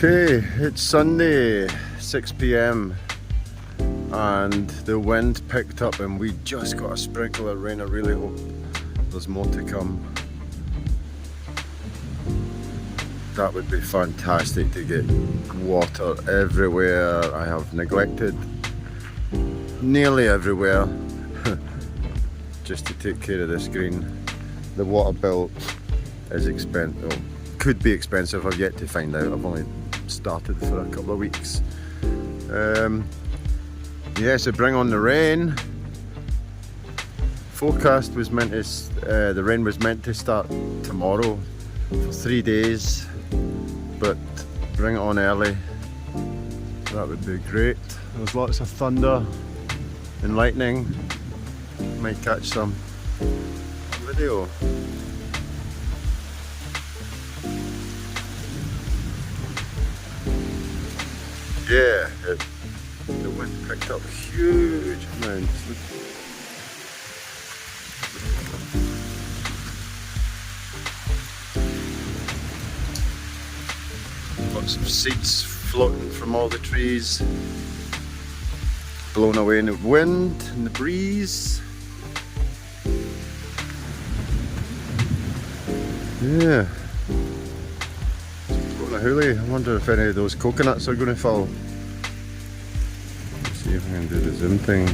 Okay, it's Sunday, 6 p.m. and the wind picked up and we just got a sprinkle of rain. I really hope there's more to come. That would be fantastic to get water everywhere. I have neglected nearly everywhere just to take care of this green. The water bill is expensive. Well, could be expensive. I've yet to find out. I've only started for a couple of weeks. Yeah, so bring on the rain. Forecast was meant to, the rain was meant to start tomorrow for 3 days, but bring it on early. That would be great. There's lots of thunder and lightning. Might catch some video. Yeah, the wind picked up huge amounts. Lots of seeds floating from all the trees, blown away in the wind and the breeze. Yeah. Hoolie. I wonder if any of those coconuts are going to fall. Let's see if I can do the zoom thing.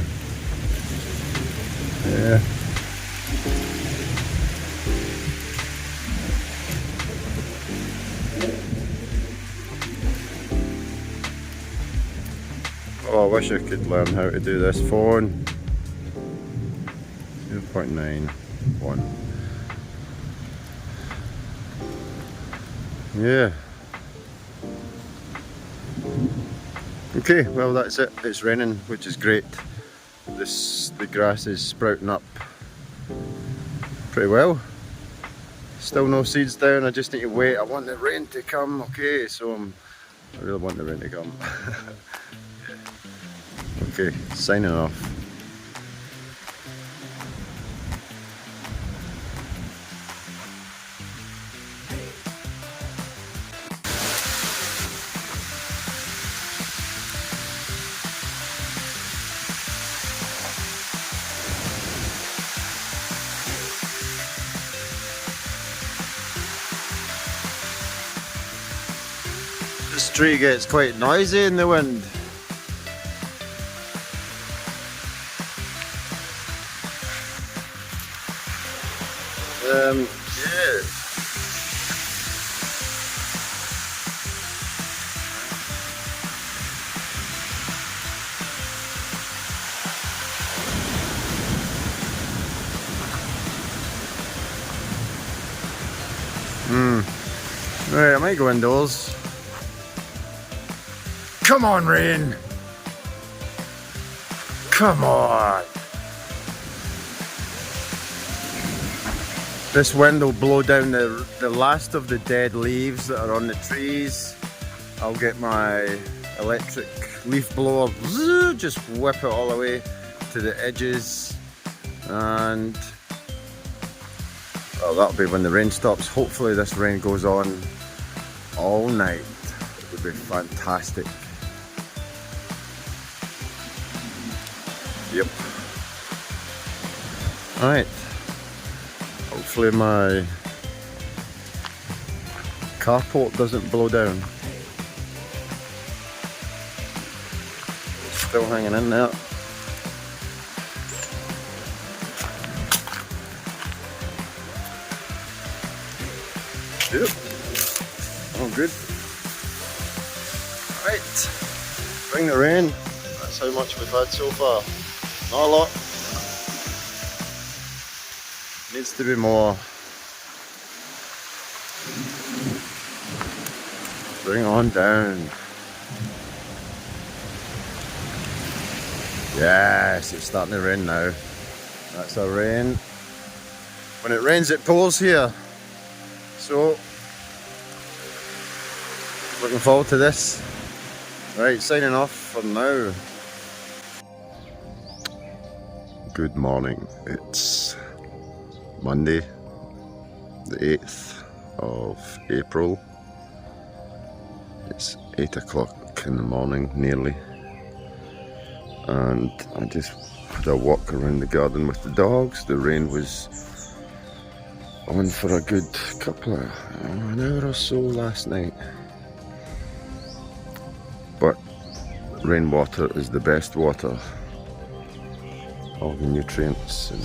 Yeah. Oh, I wish I could learn how to do this phone. 0.91. Yeah. Okay, well that's it. It's raining, which is great. The grass is sprouting up pretty well. Still no seeds down. I just need to wait. I want the rain to come. Okay, so I really want the rain to come. Okay, signing off. This tree gets quite noisy in the wind. Yeah. Right, I might go indoors. Come on, rain! Come on! This wind will blow down the last of the dead leaves that are on the trees. I'll get my electric leaf blower, just whip it all the way to the edges, and well, that'll be when the rain stops. Hopefully this rain goes on all night. It would be fantastic. Yep. Alright. Hopefully my carport doesn't blow down. Still hanging in there. Yep. Oh, good. Right. Bring the rain. That's how much we've had so far. Not a lot. Needs to be more. Bring on down. Yes, it's starting to rain now. That's our rain. When it rains, it pours here. So, looking forward to this. Right, signing off for now. Good morning. It's Monday, the 8th of April. It's 8 o'clock in the morning nearly, and I just had a walk around the garden with the dogs. The rain was on for a good couple of an hour or so last night, but rainwater is the best water. All the nutrients and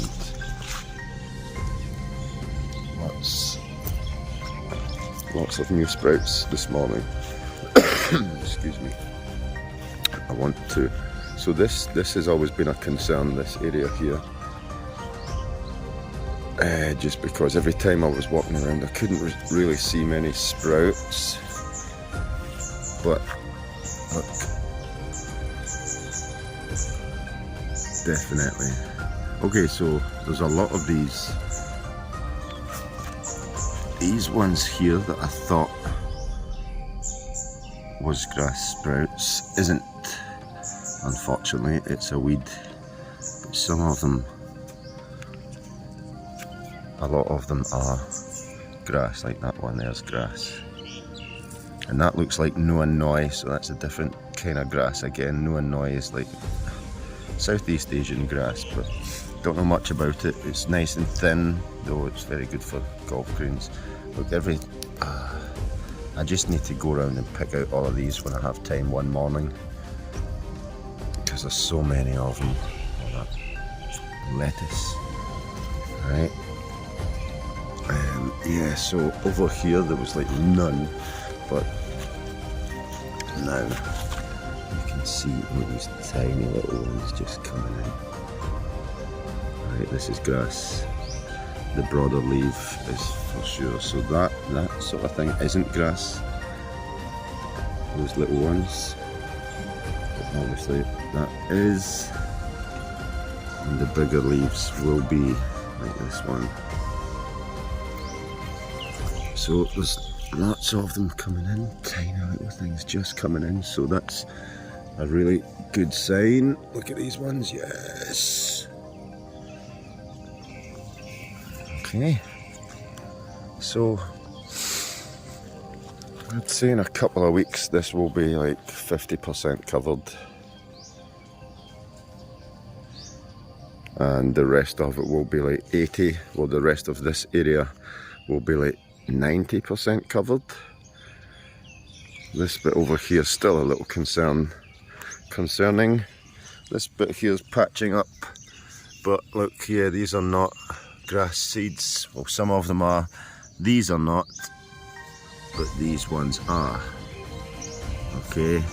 lots of new sprouts this morning. Excuse me. I want to. So this has always been a concern, this area here. Just because every time I was walking around I couldn't really see many sprouts. But look, definitely. Okay, so there's a lot of these ones here that I thought was grass sprouts. Isn't. Unfortunately, it's a weed. But some of them, a lot of them are grass, like that one there's grass. And that looks like Noa, so that's a different kind of grass again. Noa is like Southeast Asian grass, but don't know much about it. It's nice and thin, though it's very good for golf greens. Look, I just need to go around and pick out all of these when I have time one morning, because there's so many of them. All that lettuce, right? Yeah, so over here there was like none, but now you can see all these tiny little ones just coming in. Right, this is grass. The broader leaf is for sure. So that sort of thing isn't grass. Those little ones. But obviously that is. And the bigger leaves will be like this one. So there's lots of them coming in. Tiny little things just coming in. So that's a really good sign. Look at these ones. Yes. Okay, so I'd say in a couple of weeks this will be like 50% covered, and the rest of it will be like 80. Well, the rest of this area will be like 90% covered. This bit over here is still a little concerning. This bit here is patching up, but look here, these are not grass seeds. Well, some of them are. These are not, but these ones are. Okay.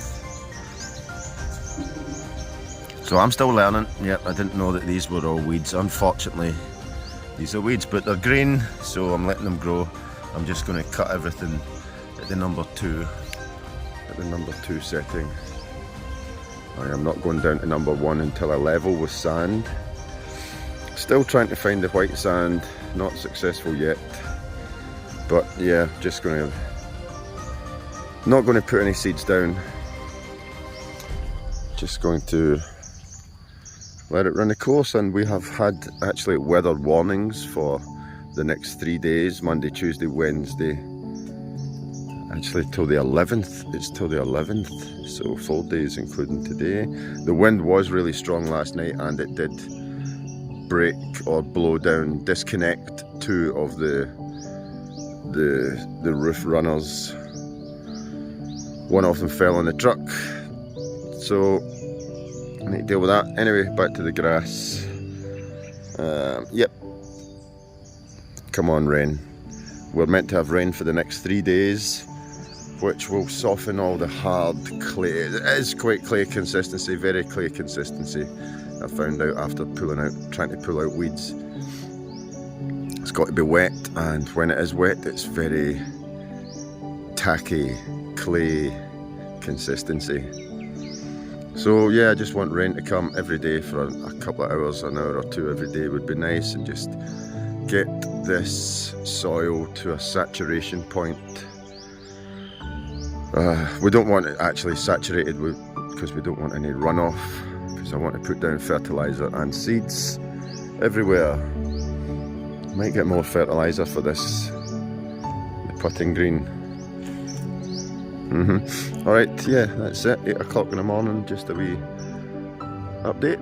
So I'm still learning. Yep, I didn't know that these were all weeds. Unfortunately, these are weeds, but they're green, so I'm letting them grow. I'm just going to cut everything at the number 2 setting. I am not going down to number 1 until I level with sand. Still trying to find the white sand, not successful yet. But yeah, not going to put any seeds down. Just going to let it run a course, and we have had actually weather warnings for the next 3 days, Monday, Tuesday, Wednesday. Actually till the 11th, it's till the 11th, so 4 days including today. The wind was really strong last night, and it did break or blow down, disconnect 2 of the roof runners. One of them fell on the truck, so I need to deal with that. Anyway, back to the grass. Yep, come on rain. We're meant to have rain for the next 3 days, which will soften all the hard clay. It is quite clay consistency, very clay consistency. I found out after trying to pull out weeds. It's got to be wet, and when it is wet, it's very tacky, clay consistency. So yeah, I just want rain to come every day for a couple of hours, an hour or 2 every day would be nice, and just get this soil to a saturation point. We don't want it actually saturated because we don't want any runoff, because I want to put down fertilizer and seeds everywhere. Might get more fertilizer for this, the putting green. Alright, yeah, that's it. 8 o'clock in the morning, just a wee update.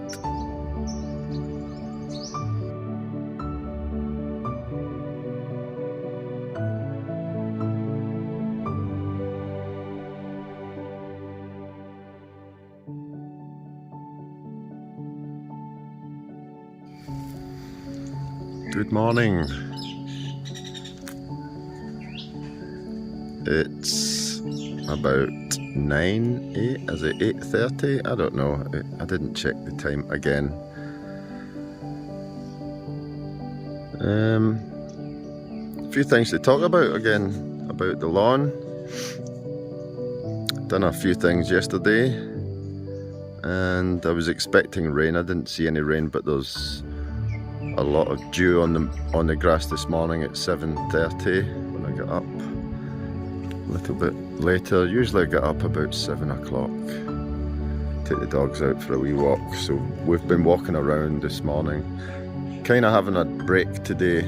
Good morning. It's about 9, 8, is it 8:30? I don't know. I didn't check the time again. A few things to talk about again, about the lawn. Done a few things yesterday and I was expecting rain. I didn't see any rain, but there's a lot of dew on the grass this morning at 7:30 when I got up. A little bit later, usually I get up about 7 o'clock, take the dogs out for a wee walk. So we've been walking around this morning, kind of having a break today.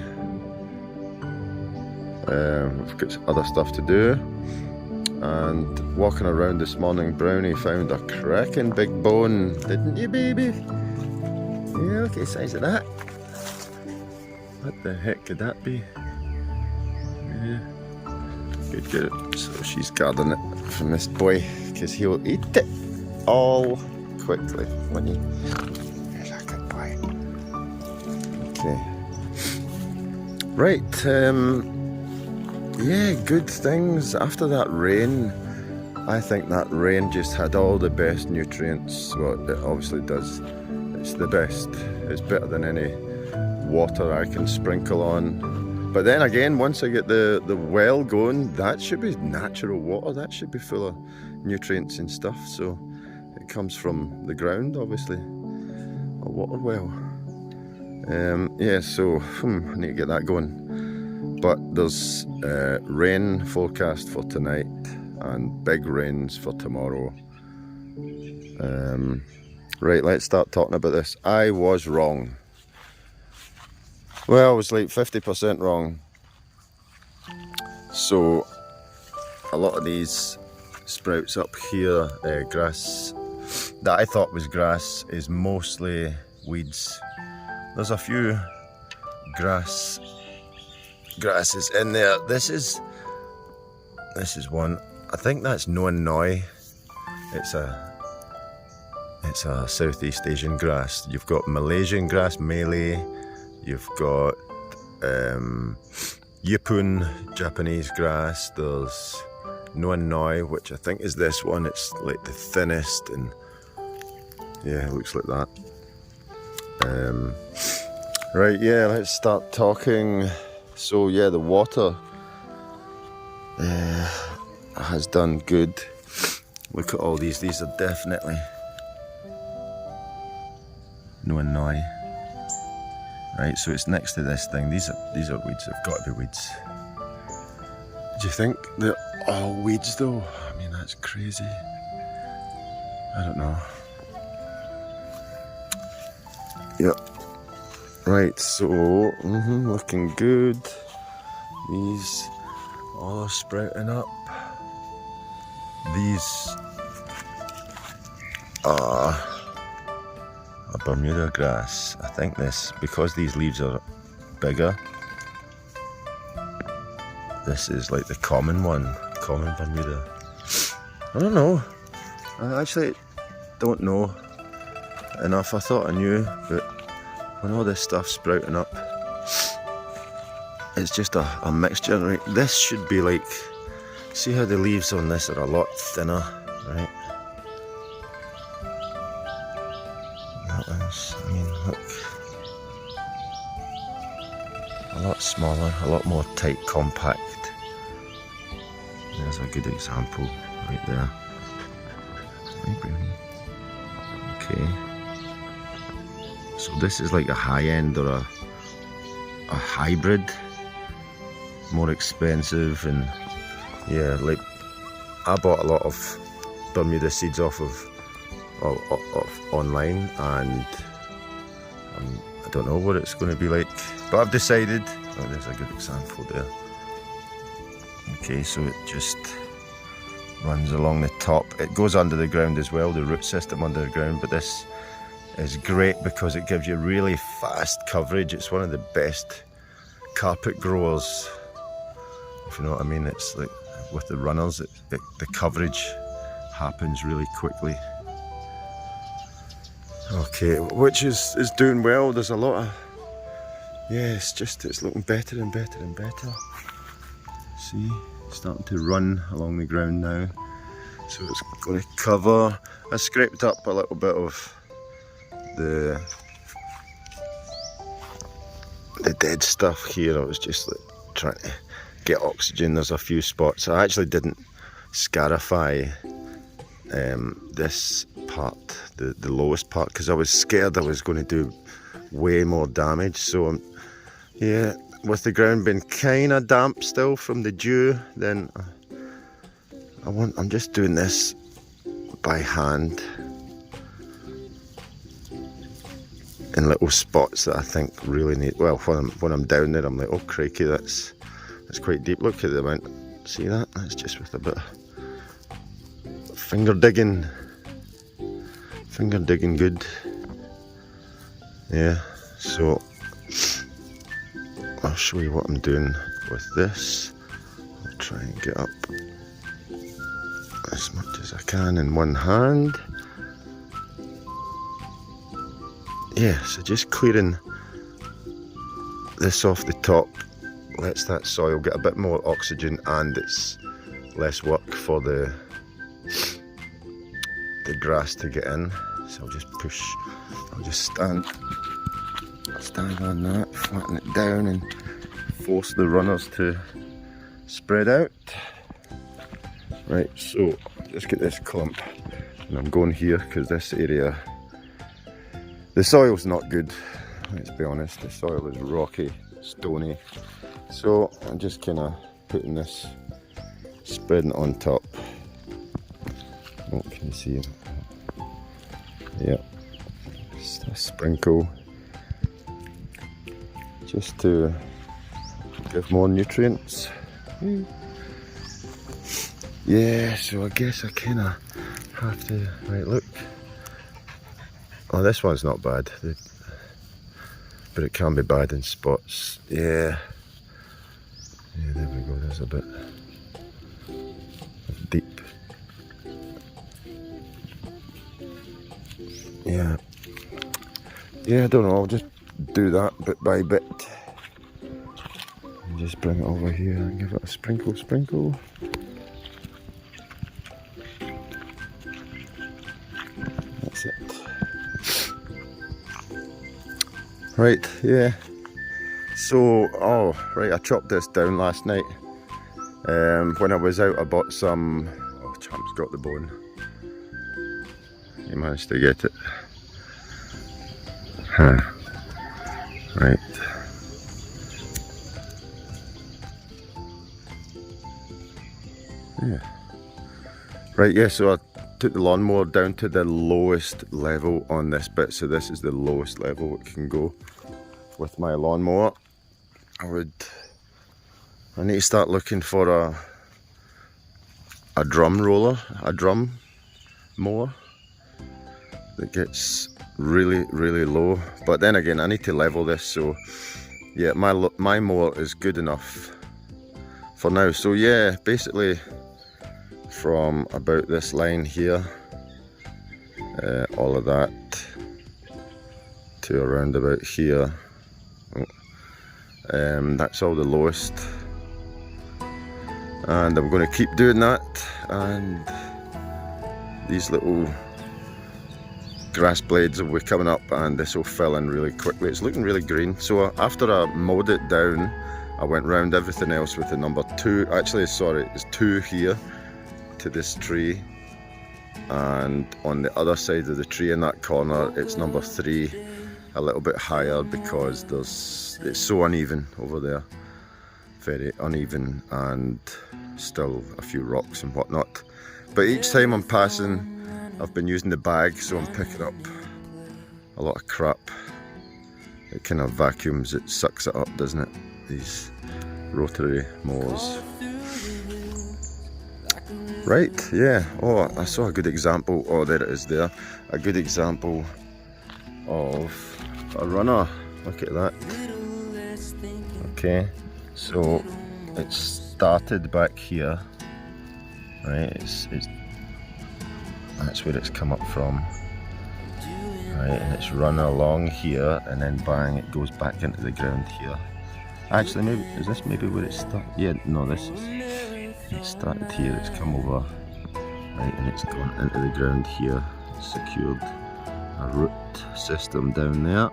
We've got other stuff to do, and walking around this morning, Brownie found a cracking big bone, didn't you, baby? Yeah, look at the size of that. What the heck could that be? Yeah. Good, good. So she's guarding it from this boy because he'll eat it all quickly, won't he? There's a good boy. Okay. Right. Yeah, good things after that rain. I think that rain just had all the best nutrients. Well, it obviously does. It's the best. It's better than any water I can sprinkle on. But then again, once I get the well going, that should be natural water. That should be full of nutrients and stuff. So it comes from the ground, obviously, a water well. Yeah, so I need to get that going. But there's rain forecast for tonight and big rains for tomorrow. Right, let's start talking about this. I was wrong. Well, I was like 50% wrong. So a lot of these sprouts up here, grass that I thought was grass is mostly weeds. There's a few grasses in there. This is one. I think that's Noan Noi. It's a Southeast Asian grass. You've got Malaysian grass, Malay. You've got Yipun, Japanese grass. There's Noan Noi, which I think is this one. It's like the thinnest, and yeah, it looks like that. Right, yeah, let's start talking. So yeah, the water has done good. Look at all these. These are definitely Noan Noi. Right, so it's next to this thing. These are weeds. They've got to be weeds. Do you think they're all weeds though? I mean, that's crazy. I don't know. Yep. Right, so looking good. These all are sprouting up. These are a Bermuda grass. I think this, because these leaves are bigger, this is like the common one, common Bermuda. I don't know. I actually don't know enough. I thought I knew, but when all this stuff's sprouting up, it's just a mixture. Right? This should be like, see how the leaves on this are a lot thinner, right? I mean, look, a lot smaller, a lot more tight, compact. There's a good example right there. Okay, so this is like a high end or a hybrid, more expensive, and yeah, like I bought a lot of Bermuda seeds off of online, and I don't know what it's going to be like, but I've decided. Oh, there's a good example there. Okay, so it just runs along the top. It goes under the ground as well, the root system under the ground, but this is great because it gives you really fast coverage. It's one of the best carpet growers, if you know what I mean. It's like with the runners, the coverage happens really quickly. Okay, which is doing well. There's a lot of, yeah, it's looking better and better and better. See, it's starting to run along the ground now. So it's going to cover. I scraped up a little bit of the dead stuff here. I was just like trying to get oxygen. There's a few spots. I actually didn't scarify this part, the lowest part, because I was scared I was going to do way more damage. So yeah, with the ground being kind of damp still from the dew, then I'm just doing this by hand in little spots that I think really need. Well, when I'm down there, I'm like, oh crikey, that's quite deep. Look at the amount. See that? That's just with a bit of finger digging good. Yeah, so I'll show you what I'm doing with this. I'll try and get up as much as I can in one hand. Yeah, so just clearing this off the top lets that soil get a bit more oxygen, and it's less work for the grass to get in. So I'll just stand on that, flatten it down and force the runners to spread out. Right, so just get this clump, and I'm going here because this area, the soil's not good, let's be honest. The soil is rocky, stony. So I'm just kind of putting this, spreading it on top. Oh, can you see it? Yeah, just a sprinkle, just to give more nutrients. Yeah, so I guess I kind of have to, right, look. Oh, this one's not bad, but it can be bad in spots. Yeah, there we go, there's a bit deep. Yeah, I don't know, I'll just do that bit by bit. And just bring it over here and give it a sprinkle. That's it. Right, yeah. So, I chopped this down last night. When I was out, I bought some, Champ's got the bone. He managed to get it. Right. Yeah. Right, yeah, so I took the lawnmower down to the lowest level on this bit. So this is the lowest level it can go with my lawnmower. I need to start looking for a drum roller, a drum mower that gets really low. But then again, I need to level this, so yeah, my mower is good enough for now. So yeah, basically from about this line here, all of that to around about here, that's all the lowest, and I'm going to keep doing that. And these little grass blades will be coming up, and this will fill in really quickly. It's looking really green. So after I mowed it down, I went round everything else with the number 2. Actually, sorry, it's 2 here to this tree, and on the other side of the tree in that corner, it's number 3, a little bit higher, because it's so uneven over there, very uneven, and still a few rocks and whatnot. But each time I'm passing, I've been using the bag, so I'm picking up a lot of crap. It kind of vacuums, it sucks it up, doesn't it? These rotary mowers. Right, yeah. Oh, I saw a good example. Oh, there it is there. A good example of a runner. Look at that. Okay, so it started back here. Right, that's where it's come up from. Right, and it's run along here, and then bang, it goes back into the ground here. Actually, maybe is this maybe where it started? Yeah, no, it started here. It's come over, right, and it's gone into the ground here. It's secured a root system down there,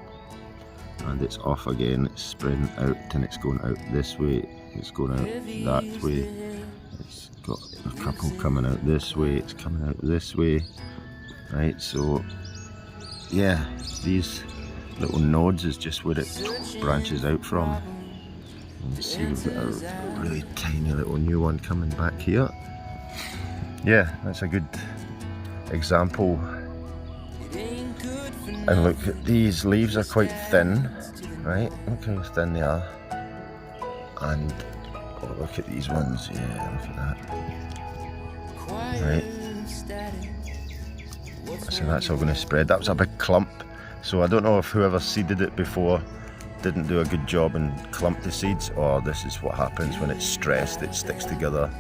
and it's off again. It's spreading out, and it's going out this way. It's going out that way. It's got a couple coming out this way. It's coming out this way, right? So yeah, these little nodes is just where it branches out from. And you see we've got a really tiny little new one coming back here. Yeah, that's a good example. And look, these leaves are quite thin, right? Look how thin they are. And oh, look at these ones, yeah, look at that. Right. So that's all going to spread. That was a big clump. So I don't know if whoever seeded it before didn't do a good job and clumped the seeds, or this is what happens when it's stressed, it sticks together.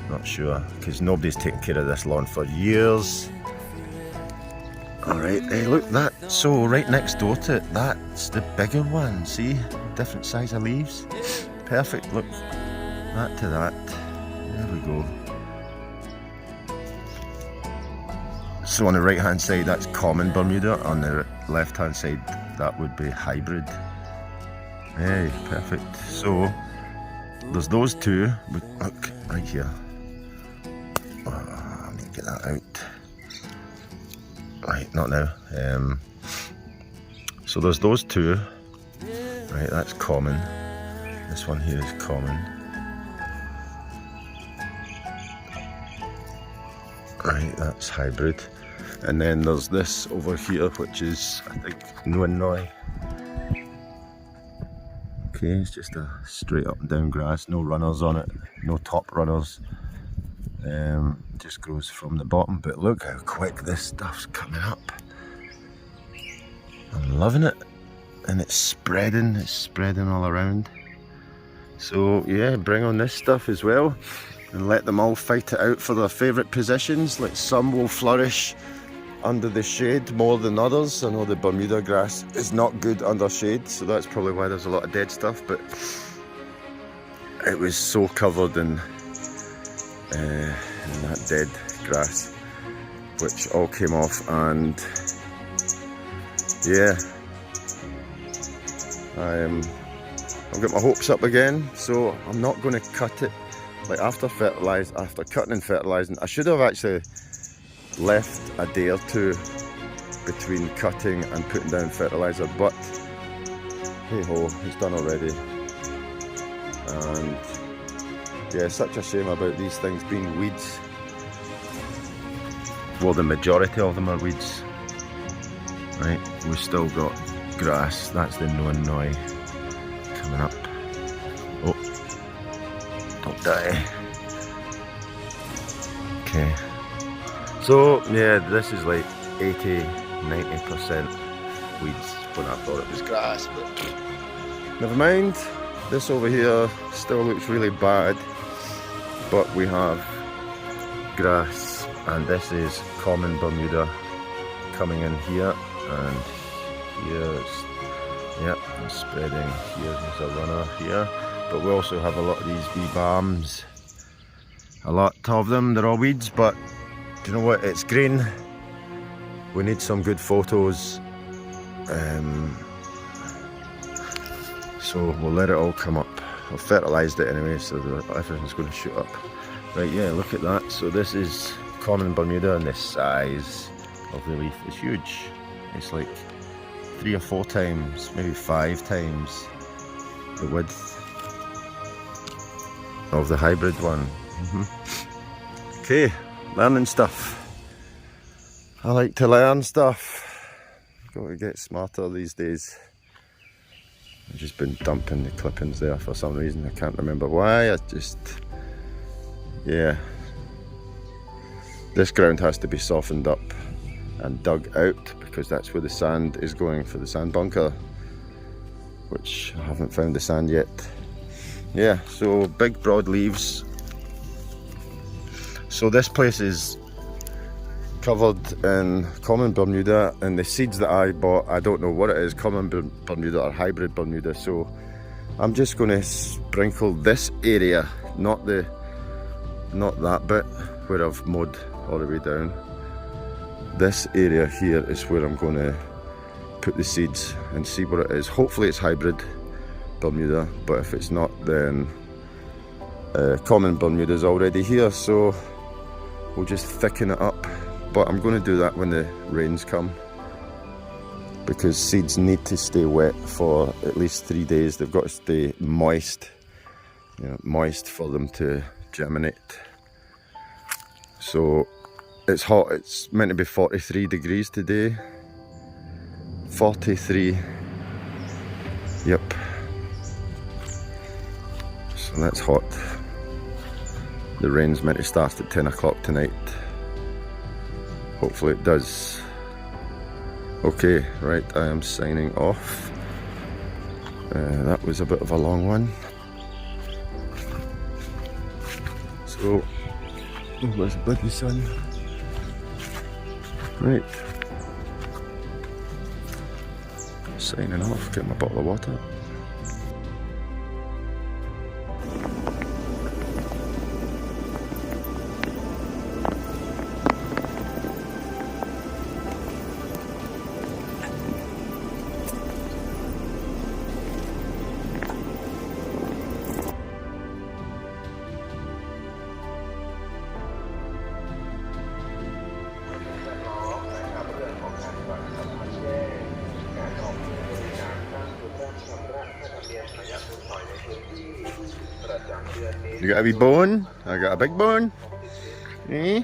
Not sure, because nobody's taken care of this lawn for years. Alright, hey look, that, so right next door to it, that's the bigger one, see? Different size of leaves. Perfect, look, that to that. There we go. So on the right hand side that's common Bermuda, on the left hand side that would be hybrid. Hey, perfect. So there's those two, but look right here. Oh, let me get that out. Right, not now. So there's those two. Right, that's common. This one here is common. Right, that's hybrid. And then there's this over here, which is, I think, Noi. Okay, it's just a straight up and down grass, no runners on it, no top runners. Just grows from the bottom, but look how quick this stuff's coming up. I'm loving it, and it's spreading all around. So yeah, bring on this stuff as well, and let them all fight it out for their favourite positions. Like some will flourish under the shade more than others. I know the Bermuda grass is not good under shade, so that's probably why there's a lot of dead stuff, but it was so covered in that dead grass, which all came off. And yeah, I've got my hopes up again, so I'm not going to cut it like after cutting and fertilising. I should have actually left a day or two between cutting and putting down fertiliser, but hey ho, it's done already. And yeah, it's such a shame about these things being weeds. Well, the majority of them are weeds. Right, we've still got grass. That's the Noi coming up. Oh, don't die. Okay. So yeah, this is like 80-90% weeds when I thought it was grass, but never mind. This over here still looks really bad, but we have grass, and this is common Bermuda coming in here, and here's, yeah, and spreading. Here's a runner here, but we also have a lot of these wee balms. A lot of them, they're all weeds, but do you know what, it's green. We need some good photos, so we'll let it all come up. I've fertilised it anyway, so everything's going to shoot up. Right, yeah, look at that. So this is common Bermuda, and the size of the leaf is huge. It's like 3 or 4 times, maybe 5 times the width of the hybrid one. Okay, learning stuff. I like to learn stuff. Got to get smarter these days. I've just been dumping the clippings there for some reason. I can't remember why. I just, yeah, This ground has to be softened up and dug out because that's where the sand is going for the sand bunker, which I haven't found the sand yet. Yeah, so big broad leaves. So this place is covered in common Bermuda, and the seeds that I bought, I don't know what it is, common Bermuda or hybrid Bermuda, so I'm just going to sprinkle this area, not that bit where I've mowed all the way down. This area here is where I'm going to put the seeds and see what it is. Hopefully it's hybrid Bermuda, but if it's not, then common Bermuda is already here, so we'll just thicken it up. But I'm going to do that when the rains come, because seeds need to stay wet for at least 3 days. They've got to stay moist, moist for them to germinate. So it's hot, it's meant to be 43 degrees today. 43, yep. So that's hot. The rain's meant to start at 10 o'clock tonight. Hopefully it does. Okay, right, I am signing off. That was a bit of a long one. So, where's the bloody sun? Right. Signing off, get my bottle of water. You got a wee bone? I got a big bone. Eh?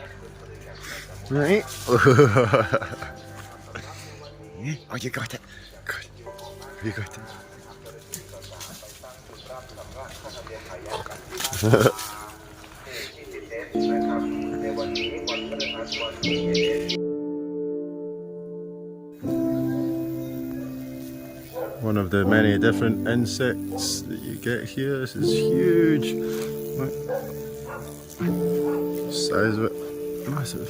Right? Oh, you got it. Good. You got it. One of the many different insects that you get here. This is huge. Look. Size of it, massive.